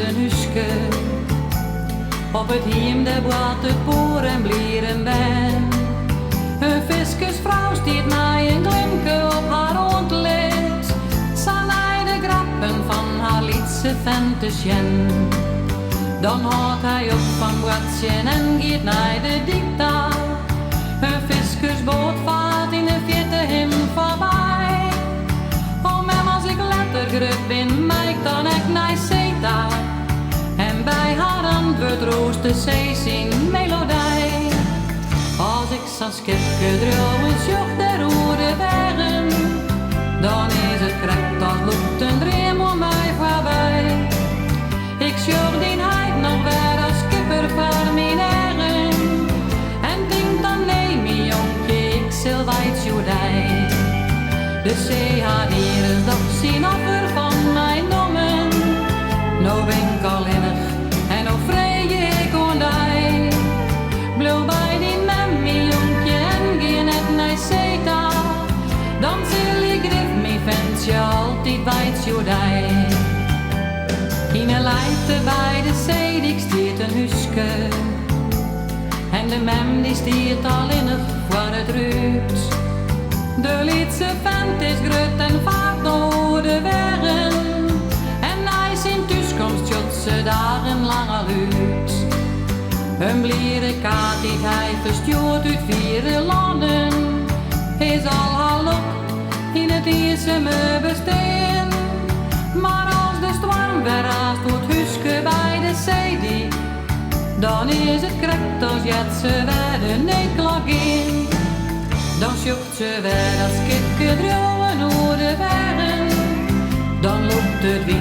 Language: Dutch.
een huske. Op het hiem de braat het boer en blieren ben. Een viskersvrouw stiert naar een glimke op haar ontleed. Sanai de grappen van haar liedse ventesjen. Dan houdt hij op van bratjen en gaat naar de diepte. Een viskersboot vaart in de verte hem voorbij. Oh mem, als ik lettergrut ben, mij dan ik naar Zeta. En bij haar antwoord roost de zee zijn melodij. Als ik zo'n skipje trouwens joch der rode bergen, dan is het krekt als loopt een dream om mij voorbij. Ik sjoch die heid nog weer als skipper van mijn eigen. En denk dan nee, mijn jonkje, ik zal wijd joedij. De zee had hier een dag zien offer van mijn nommen. Nou ben ik al innig en nou vreeg ik ondij. Blauw bij die mem, mijn jonkje, en geen net naar Zeta. Dan zal ik grif mijn ventje altijd wijd joedij. In een leidte bij de zee, die stiert een huske. En de mem die stiert al innig voor het ruut. De liedse vent is grut en vaart door de wegen. En hij zijn thuiskomst jot ze dagenlang al uit. Een bliere kaart die hij verstuurt uit 4 landen. Is al halop in het eerste me besteen. Maar als de storm verraast wordt huske bij de zee, dan is het krekt als jet ze werden niet klok in. Dan sjocht ze weer als kikke drouwen over de bergen. Dan loopt het weer